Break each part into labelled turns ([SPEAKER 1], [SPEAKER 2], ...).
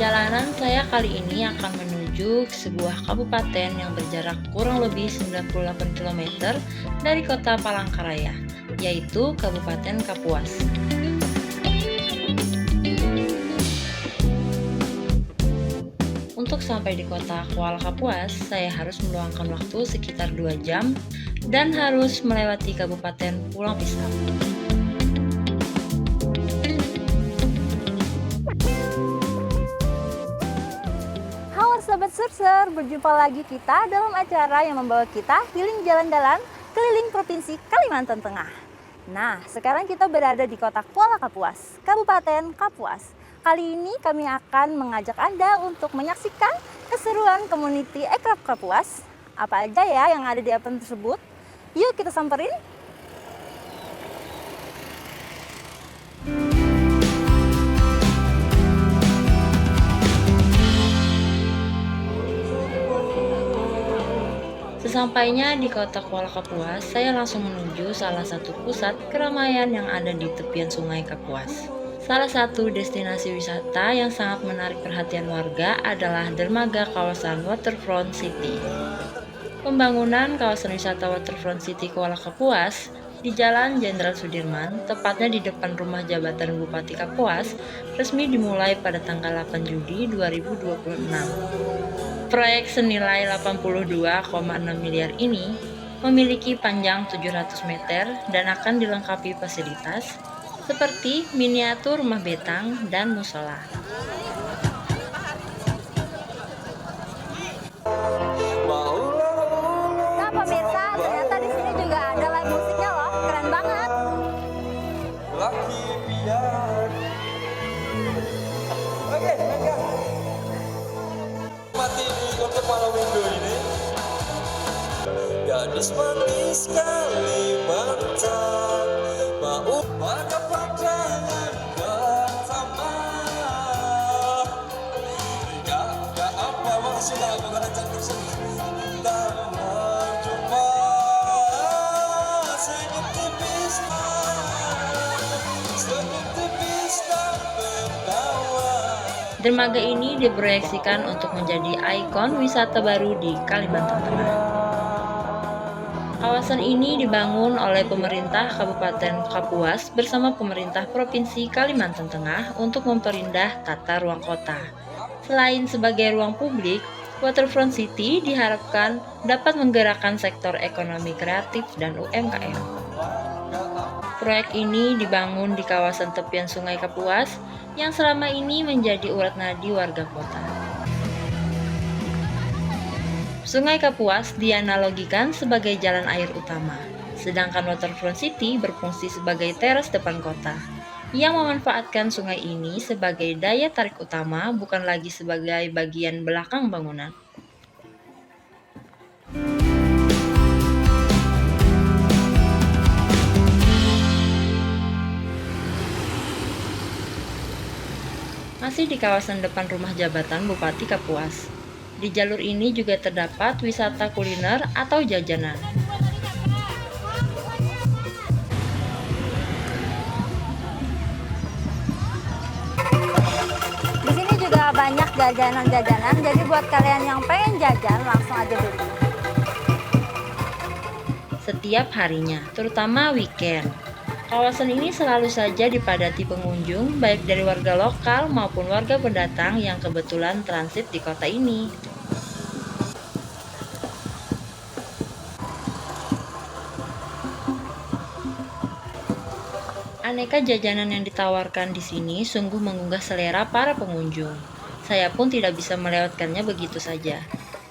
[SPEAKER 1] Perjalanan saya kali ini akan menuju ke sebuah kabupaten yang berjarak kurang lebih 98 km dari kota Palangkaraya, yaitu Kabupaten Kapuas. Untuk sampai di kota Kuala Kapuas, saya harus meluangkan waktu sekitar 2 jam dan harus melewati Kabupaten Pulang Pisau.
[SPEAKER 2] Sobat Surser, berjumpa lagi kita dalam acara yang membawa kita healing jalan-jalan keliling Provinsi Kalimantan Tengah. Nah, sekarang kita berada di kota Kuala Kapuas, Kabupaten Kapuas. Kali ini kami akan mengajak Anda untuk menyaksikan keseruan komuniti Ekraf Kapuas. Apa aja ya yang ada di event tersebut? Yuk kita samperin!
[SPEAKER 1] Sesampainya di kota Kuala Kapuas, saya langsung menuju salah satu pusat keramaian yang ada di tepian sungai Kapuas. Salah satu destinasi wisata yang sangat menarik perhatian warga adalah dermaga kawasan Waterfront City. Pembangunan kawasan wisata Waterfront City Kuala Kapuas di Jalan Jenderal Sudirman, tepatnya di depan rumah jabatan Bupati Kapuas, resmi dimulai pada tanggal 8 Juli 2026. Proyek senilai 82,6 miliar ini memiliki panjang 700 meter dan akan dilengkapi fasilitas seperti miniatur rumah betang dan musola.
[SPEAKER 2] Nah pemirsa, ternyata di sini juga ada live musiknya loh, keren banget.
[SPEAKER 3] Oke, mati untuk malam minggu ini. Gadis manis Kalimantan, mau pada pandangan pertama. Gak apa maksudnya, bukan cantik sendiri. Tak menjumpa sedikit tipis, tak tertawa.
[SPEAKER 1] Dermaga ini diproyeksikan untuk menjadi ikon wisata baru di Kalimantan Tengah. Kawasan ini dibangun oleh pemerintah Kabupaten Kapuas bersama pemerintah Provinsi Kalimantan Tengah untuk memperindah tata ruang kota. Selain sebagai ruang publik, Waterfront City diharapkan dapat menggerakkan sektor ekonomi kreatif dan UMKM. Proyek ini dibangun di kawasan tepian Sungai Kapuas yang selama ini menjadi urat nadi warga kota. Sungai Kapuas dianalogikan sebagai jalan air utama, sedangkan Waterfront City berfungsi sebagai teras depan kota, yang memanfaatkan sungai ini sebagai daya tarik utama, bukan lagi sebagai bagian belakang bangunan. Masih di kawasan depan rumah jabatan Bupati Kapuas. Di jalur ini juga terdapat wisata kuliner atau jajanan.
[SPEAKER 2] Di sini juga banyak jajanan-jajanan, jadi buat kalian yang pengen jajan langsung aja beli.
[SPEAKER 1] Setiap harinya, terutama weekend. Kawasan ini selalu saja dipadati pengunjung, baik dari warga lokal maupun warga pendatang yang kebetulan transit di kota ini. Aneka jajanan yang ditawarkan di sini sungguh menggugah selera para pengunjung. Saya pun tidak bisa melewatkannya begitu saja.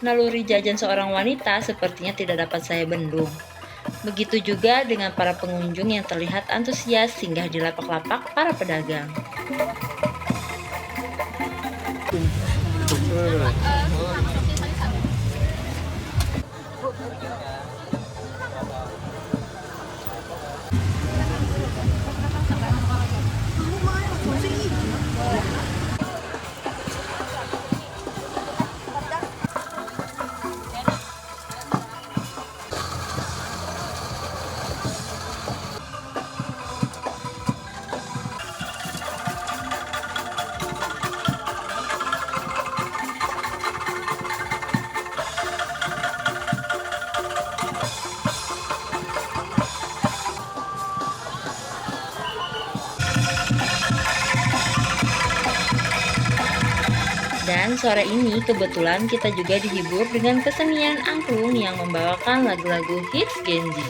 [SPEAKER 1] Naluri jajan seorang wanita sepertinya tidak dapat saya bendung. Begitu juga dengan para pengunjung yang terlihat antusias singgah di lapak-lapak para pedagang. Dan sore ini kebetulan kita juga dihibur dengan kesenian angklung yang membawakan lagu-lagu hits Gen Z.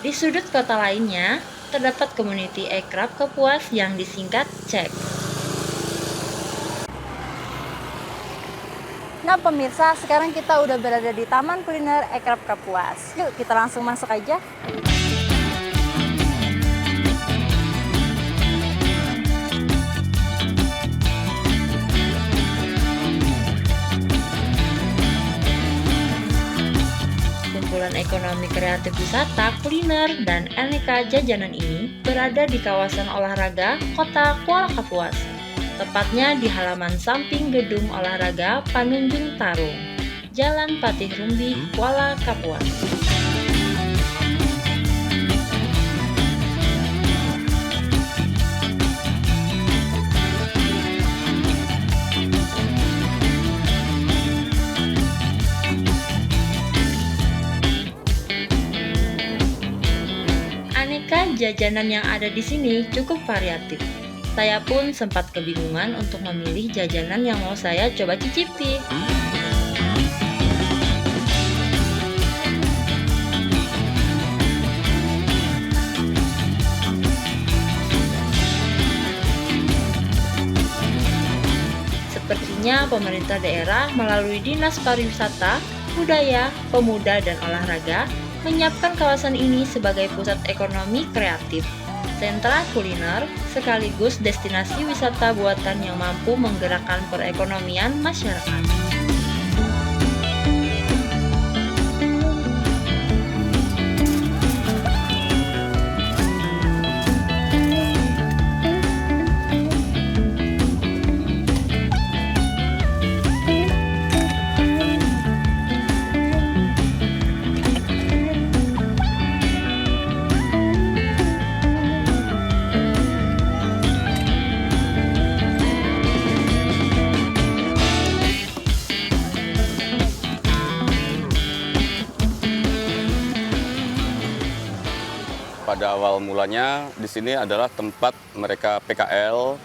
[SPEAKER 1] Di sudut kota lainnya, terdapat community Ekrab Kapuas yang disingkat CEK.
[SPEAKER 2] Nah pemirsa, sekarang kita udah berada di Taman Kuliner Ekrab Kapuas. Yuk kita langsung masuk aja.
[SPEAKER 1] Kumpulan ekonomi kreatif wisata, kuliner, dan aneka jajanan ini berada di kawasan olahraga Kota Kuala Kapuas. Tepatnya di halaman samping Gedung Olahraga Panunjung Tarung, Jalan Patih Rumbi, Kuala Kapuas. Aneka jajanan yang ada di sini cukup variatif. Saya pun sempat kebingungan untuk memilih jajanan yang mau saya coba cicipi. Sepertinya pemerintah daerah melalui Dinas Pariwisata, Budaya, Pemuda, dan Olahraga menyiapkan kawasan ini sebagai pusat ekonomi kreatif, sentra kuliner, sekaligus destinasi wisata buatan yang mampu menggerakkan perekonomian masyarakat.
[SPEAKER 4] Pada awal mulanya di sini adalah tempat mereka PKL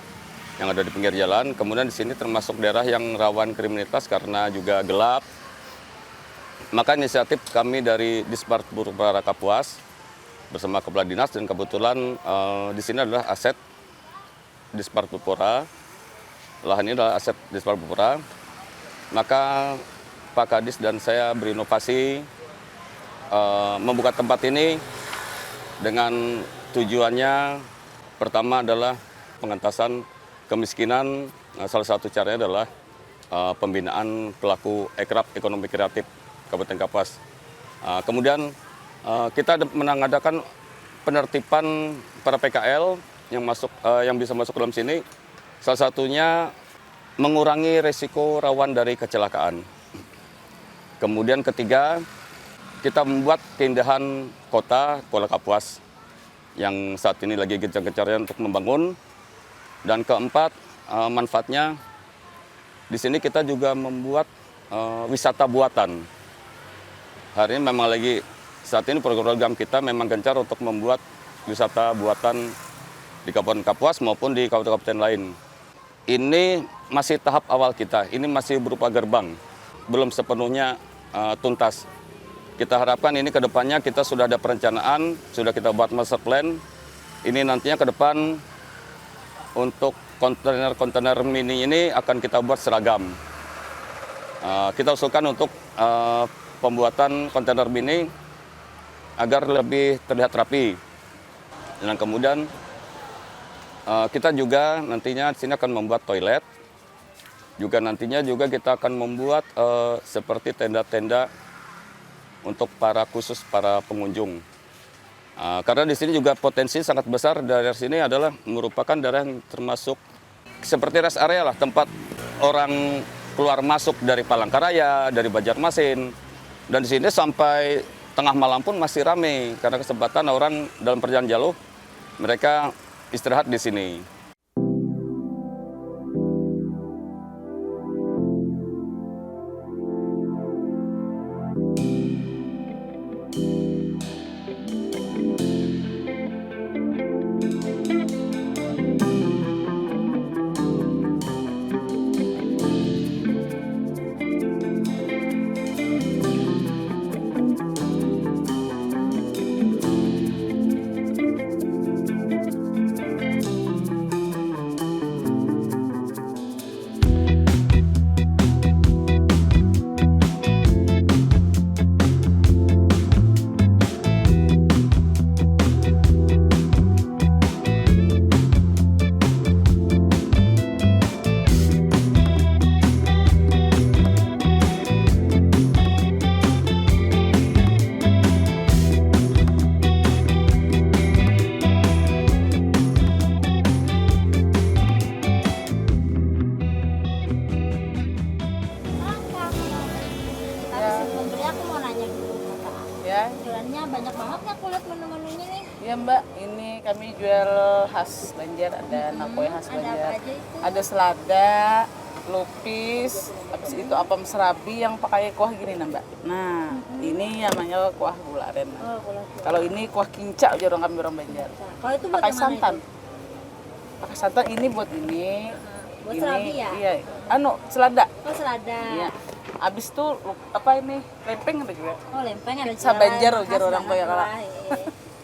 [SPEAKER 4] yang ada di pinggir jalan. Kemudian di sini termasuk daerah yang rawan kriminalitas karena juga gelap. Maka inisiatif kami dari Dispark Purpora Kapuas bersama Kepala Dinas dan kebetulan di sini adalah aset Dispark Purpora. Lahan ini adalah aset Dispark Purpora. Maka Pak Kadis dan saya berinovasi membuka tempat ini dengan tujuannya pertama adalah pengentasan kemiskinan. Salah satu caranya adalah pembinaan pelaku ekrab ekonomi kreatif Kabupaten Kapuas. Kemudian kita mengadakan penertiban para PKL yang bisa masuk dalam sini. Salah satunya mengurangi resiko rawan dari kecelakaan. Kemudian ketiga, kita membuat keindahan kota Kuala Kapuas yang saat ini lagi gencar-gencarnya untuk membangun. Dan keempat, manfaatnya di sini kita juga membuat wisata buatan. Hari ini memang saat ini program kita memang gencar untuk membuat wisata buatan di Kabupaten Kapuas maupun di kabupaten lain. Ini masih tahap awal kita, ini masih berupa gerbang, belum sepenuhnya tuntas. Kita harapkan ini ke depannya kita sudah ada perencanaan, sudah kita buat master plan. Ini nantinya ke depan untuk kontainer-kontainer mini ini akan kita buat seragam. Kita usulkan untuk pembuatan kontainer mini agar lebih terlihat rapi. Dan kemudian kita juga nantinya di sini akan membuat toilet. Juga nantinya kita akan membuat seperti tenda-tenda untuk para pengunjung. Karena di sini juga potensi sangat besar daerah sini adalah merupakan daerah yang termasuk seperti rest area lah, tempat orang keluar masuk dari Palangkaraya, dari Banjarmasin. Dan di sini sampai tengah malam pun masih ramai karena kesempatan orang dalam perjalanan jauh mereka istirahat di sini.
[SPEAKER 2] Jualannya banyak banget nih, aku lihat menu-menunya nih.
[SPEAKER 5] Iya Mbak, ini kami jual khas Banjar, ada nakoy khas
[SPEAKER 2] Ada apa
[SPEAKER 5] Banjar.
[SPEAKER 2] aja itu?
[SPEAKER 5] Ada selada, lupis, habis itu apam serabi yang pakai kuah gini nah Mbak. Nah, ini namanya kuah gula aren.
[SPEAKER 2] Oh, kalau
[SPEAKER 5] Kalau ini kuah kinca aja orang kami orang Banjar.
[SPEAKER 2] kalau itu buat
[SPEAKER 5] Pakai
[SPEAKER 2] yang mana
[SPEAKER 5] santan.
[SPEAKER 2] itu?
[SPEAKER 5] Pakai santan ini buat ini.
[SPEAKER 2] Buat
[SPEAKER 5] ini,
[SPEAKER 2] serabi ya?
[SPEAKER 5] Iya. Selada.
[SPEAKER 2] Oh, selada.
[SPEAKER 5] Iya. Habis itu apa ini? Lempeng ada juga.
[SPEAKER 2] Oh, lempeng ada
[SPEAKER 5] Pizza
[SPEAKER 2] jualan
[SPEAKER 5] Banjar,
[SPEAKER 2] khas
[SPEAKER 5] ujar orang
[SPEAKER 2] banget
[SPEAKER 5] Boyolali.
[SPEAKER 2] lah, iya.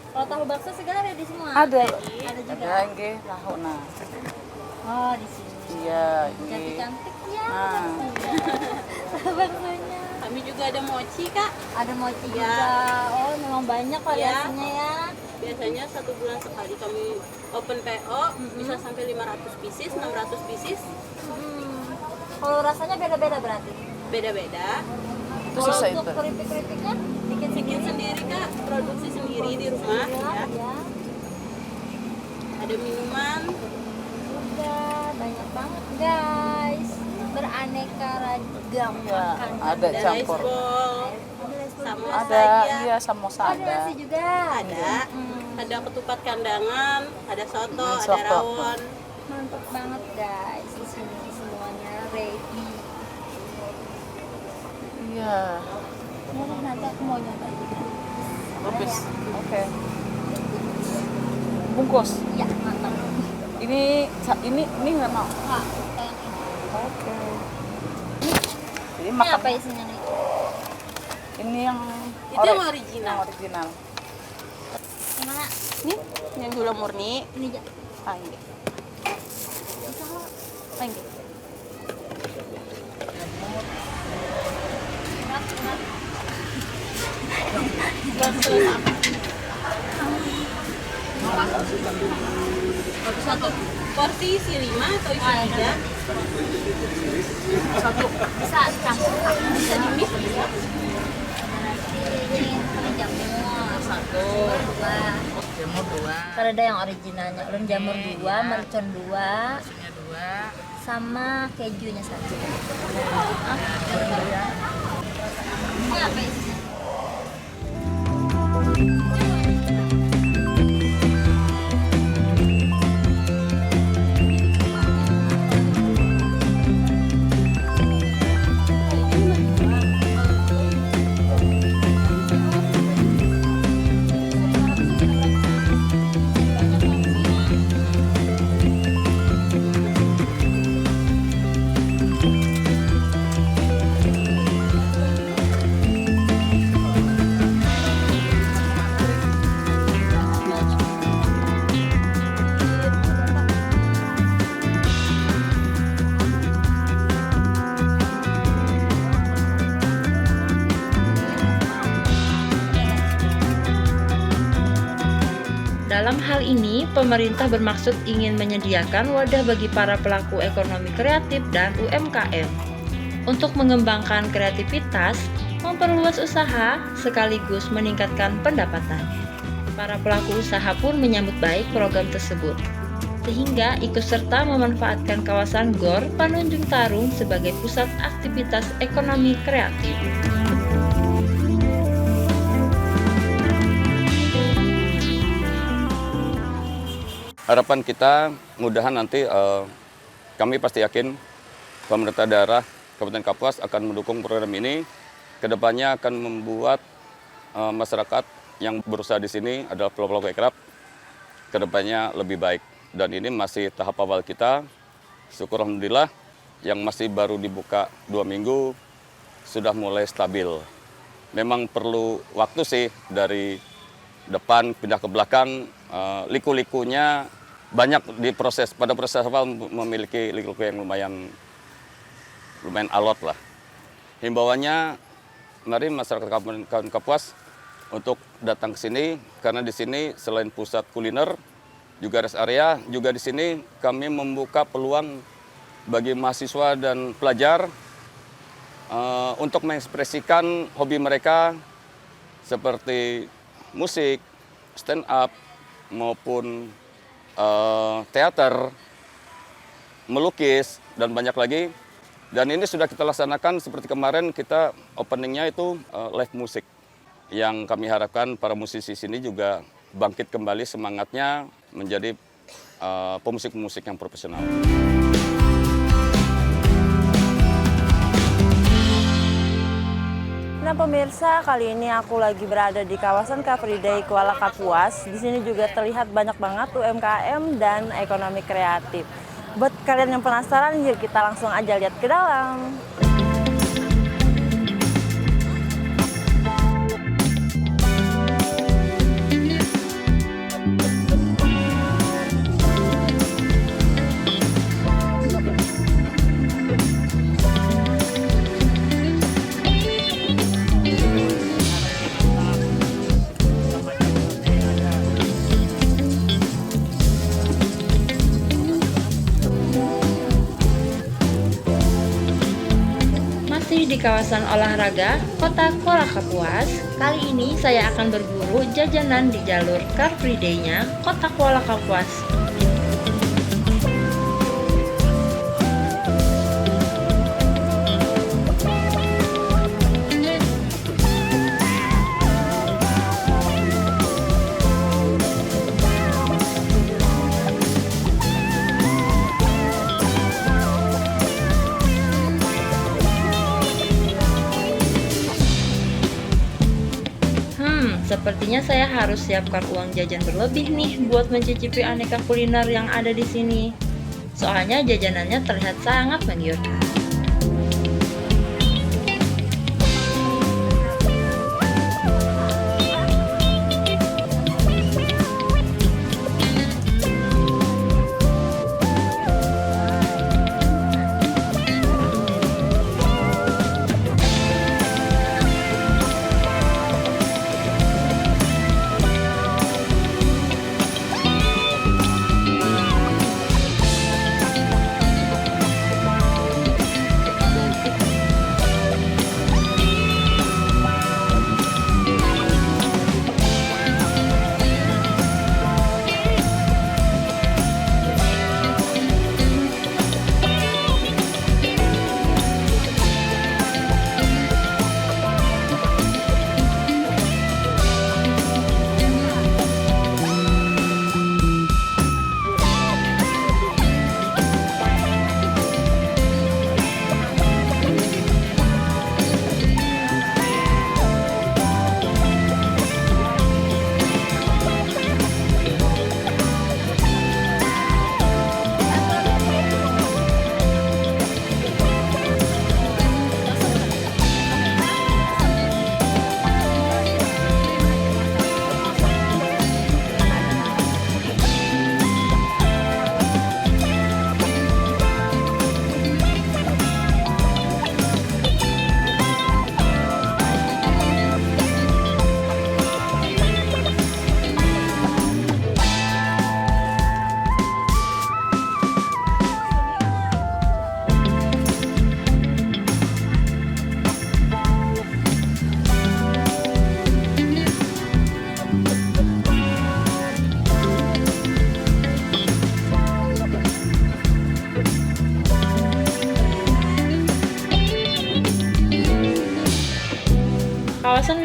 [SPEAKER 2] Kalau tahu bakso segala ada di semua.
[SPEAKER 5] Ada.
[SPEAKER 2] Ada juga.
[SPEAKER 5] Ada nggih, tahu nah.
[SPEAKER 2] Oh, di sini.
[SPEAKER 5] Iya, nggih.
[SPEAKER 2] Cantik-cantik ya.
[SPEAKER 5] Nah.
[SPEAKER 2] Baksonya.
[SPEAKER 6] Kami juga ada mochi kak,
[SPEAKER 2] Ada mochi
[SPEAKER 6] Iya.
[SPEAKER 2] juga. Oh, memang banyak variasinya ya.
[SPEAKER 6] biasanya 1 bulan sekali kami open PO, bisa sampai 500 pieces, 600 pieces,
[SPEAKER 2] Kalau rasanya beda-beda berarti.
[SPEAKER 6] beda-beda.
[SPEAKER 5] Itu
[SPEAKER 2] Kalau
[SPEAKER 5] sisa
[SPEAKER 2] untuk
[SPEAKER 5] itu.
[SPEAKER 2] keripik-keripiknya bikin
[SPEAKER 6] Bikin sendiri kak, produksi sendiri di rumah ya.
[SPEAKER 2] ya.
[SPEAKER 6] Ada minuman,
[SPEAKER 2] Udah banyak banget guys. Beraneka ragam
[SPEAKER 5] Iya,
[SPEAKER 2] makanan.
[SPEAKER 5] ada
[SPEAKER 6] ada rice
[SPEAKER 5] campur.
[SPEAKER 6] ball,
[SPEAKER 2] Ada
[SPEAKER 6] samosa
[SPEAKER 5] Ada,
[SPEAKER 6] ya.
[SPEAKER 5] iya samosa
[SPEAKER 2] Oh, ada
[SPEAKER 5] ada.
[SPEAKER 2] nasi juga.
[SPEAKER 6] Ada, ada ketupat kandangan, ada soto, ada
[SPEAKER 5] Soto.
[SPEAKER 6] rawon.
[SPEAKER 2] Mantap banget guys. Di sini semuanya ready.
[SPEAKER 5] Iya.
[SPEAKER 2] Nanti aku mau nyoba juga.
[SPEAKER 5] Lupis.
[SPEAKER 2] Ya.
[SPEAKER 5] Oke. Bungkus.
[SPEAKER 2] Iya, mantap.
[SPEAKER 5] Ini nggak mau.
[SPEAKER 2] Wah, kayak ini.
[SPEAKER 5] Oke. Jadi
[SPEAKER 2] Ini
[SPEAKER 5] makan.
[SPEAKER 2] apa isinya nih?
[SPEAKER 5] Ini yang
[SPEAKER 6] Itu yang original.
[SPEAKER 5] Yang original.
[SPEAKER 2] Gimana?
[SPEAKER 6] Nih, yang gula murni.
[SPEAKER 2] Ini aja.
[SPEAKER 5] Ah, ini.
[SPEAKER 2] Lagi.
[SPEAKER 6] Satu porsi isi 5 atau isi 3?
[SPEAKER 2] Bisa campur. Bisa di mix bisa. Ini jamur.
[SPEAKER 5] Satu.
[SPEAKER 2] Dua.
[SPEAKER 5] Jamur 2.
[SPEAKER 2] Kan ada yang originalnya. Lem jamur 2, mercon 2,
[SPEAKER 5] Susunya 2.
[SPEAKER 2] sama kejunya 1. Ini apa isinya?
[SPEAKER 1] Dalam hal ini, pemerintah bermaksud ingin menyediakan wadah bagi para pelaku ekonomi kreatif dan UMKM untuk mengembangkan kreativitas, memperluas usaha, sekaligus meningkatkan pendapatan. Para pelaku usaha pun menyambut baik program tersebut. sehingga ikut serta memanfaatkan kawasan GOR Panunjung Tarung sebagai pusat aktivitas ekonomi kreatif.
[SPEAKER 4] Harapan kita mudahan nanti kami pasti yakin pemerintah daerah Kabupaten Kapuas akan mendukung program ini. Kedepannya akan membuat masyarakat yang berusaha di sini adalah pelaku ekraf kedepannya lebih baik. Dan ini masih tahap awal kita. Syukur alhamdulillah yang masih baru dibuka 2 minggu sudah mulai stabil. Memang perlu waktu sih dari depan pindah ke belakang, liku-likunya banyak pada proses awal memiliki liku-liku yang lumayan alot lah. Himbauannya mari masyarakat Kabupaten Kapuas untuk datang ke sini karena di sini selain pusat kuliner juga rest area, juga di sini kami membuka peluang bagi mahasiswa dan pelajar untuk mengekspresikan hobi mereka seperti musik, stand up maupun teater, melukis, dan banyak lagi. Dan ini sudah kita laksanakan seperti kemarin kita openingnya itu live musik. Yang kami harapkan para musisi sini juga bangkit kembali semangatnya menjadi pemusik-pemusik yang profesional.
[SPEAKER 2] Nah pemirsa, kali ini aku lagi berada di kawasan Car Free Day Kuala Kapuas. Di sini juga terlihat banyak banget UMKM dan ekonomi kreatif. Buat kalian yang penasaran, yuk kita langsung aja lihat ke dalam.
[SPEAKER 1] Di kawasan olahraga Kota Kuala Kapuas, kali ini saya akan berburu jajanan di jalur Car Free Day-nya Kota Kuala Kapuas. Sepertinya saya harus siapkan uang jajan berlebih nih buat mencicipi aneka kuliner yang ada di sini. Soalnya jajanannya terlihat sangat menggiurkan.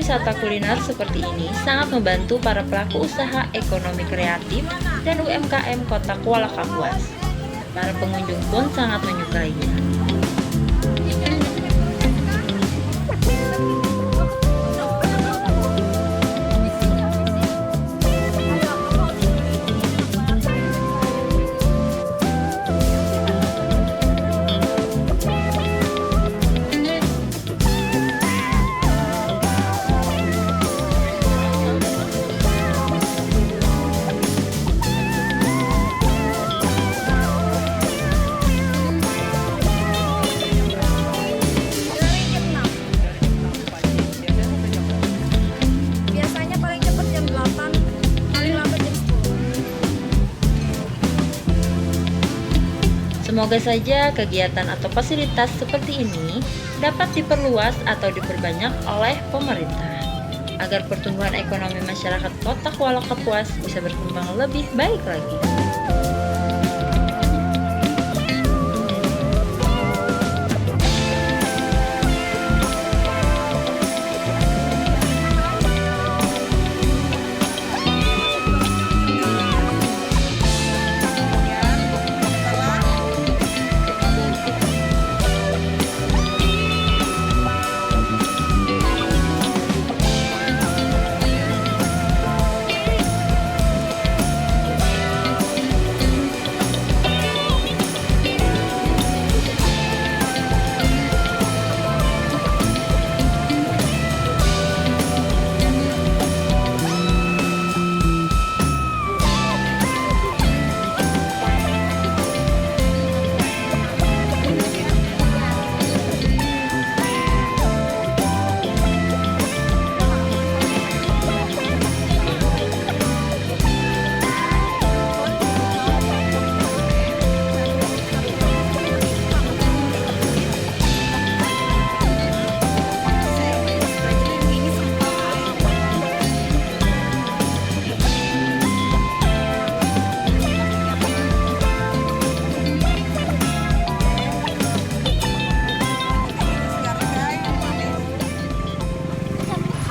[SPEAKER 1] wisata kuliner seperti ini sangat membantu para pelaku usaha ekonomi kreatif dan UMKM Kota Kuala Kapuas. Para pengunjung pun sangat menyukainya.
[SPEAKER 2] Biasanya paling cepat jam 8, paling lambat jam 10.
[SPEAKER 1] Semoga saja kegiatan atau fasilitas seperti ini dapat diperluas atau diperbanyak oleh pemerintah agar pertumbuhan ekonomi masyarakat Kota Kuala Kapuas bisa berkembang lebih baik lagi.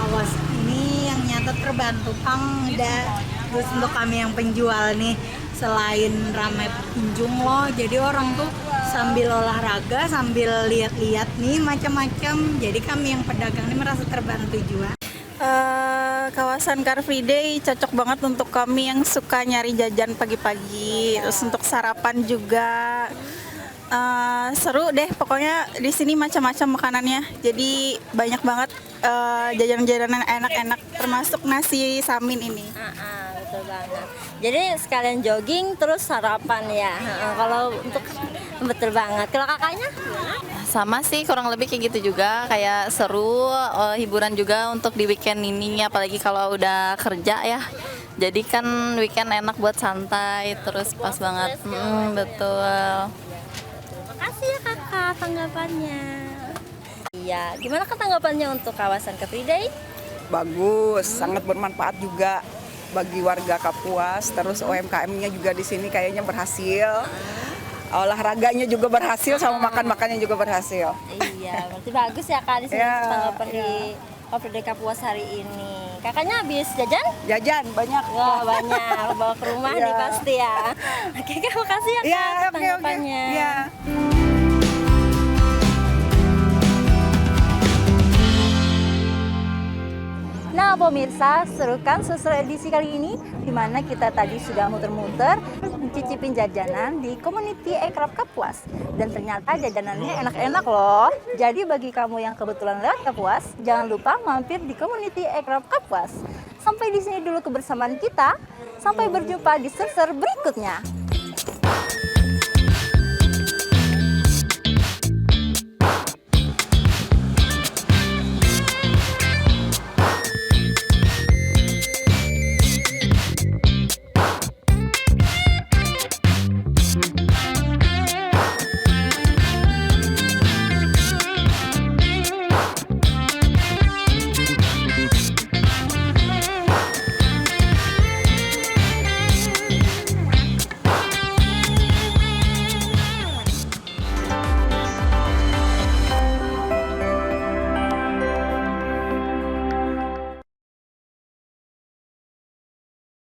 [SPEAKER 7] Awas, ini yang nyata terbantu Kang. Terus untuk kami yang penjual nih, selain ramai pengunjung loh, jadi orang tuh sambil olahraga, sambil lihat-lihat nih macam-macam. Jadi kami yang pedagang ini merasa terbantu juga.
[SPEAKER 8] Kawasan Car Free Day cocok banget untuk kami yang suka nyari jajan pagi-pagi, terus untuk sarapan juga. Seru deh, pokoknya di sini macam-macam makanannya. Jadi banyak banget jajanan-jajanan enak-enak, termasuk nasi samin ini.
[SPEAKER 2] Betul banget. Jadi sekalian jogging terus sarapan ya. Kalau untuk betul banget. Kalau kakaknya?
[SPEAKER 8] Sama sih, kurang lebih kayak gitu juga, kayak seru, hiburan juga untuk di weekend ini, apalagi kalau udah kerja ya. Jadi kan weekend enak buat santai, terus pas banget. Betul.
[SPEAKER 2] Makasih ya kakak tanggapannya. Iya, gimana tanggapannya untuk kawasan Car Free Day?
[SPEAKER 9] Bagus, sangat bermanfaat juga bagi warga Kapuas. Terus UMKM-nya juga di sini kayaknya berhasil. Olahraganya juga berhasil, sama makan-makannya juga berhasil.
[SPEAKER 2] Iya, berarti bagus ya kak di sini tanggapan di Car Free Day Kapuas hari ini. Kakaknya habis jajan?
[SPEAKER 9] Jajan banyak.
[SPEAKER 2] Wah banyak, bawa ke rumah nih pasti ya. Oke kak, makasih ya kak tanggapannya.
[SPEAKER 9] Iya.
[SPEAKER 2] Nah pemirsa, seru kan susul edisi kali ini? Dimana kita tadi sudah muter-muter mencicipin jajanan di Community Aircraft Kapuas. Dan ternyata jajanannya enak-enak loh. Jadi bagi kamu yang kebetulan lewat Kapuas, jangan lupa mampir di Community Aircraft Kapuas. Sampai di sini dulu kebersamaan kita. Sampai berjumpa di surser berikutnya.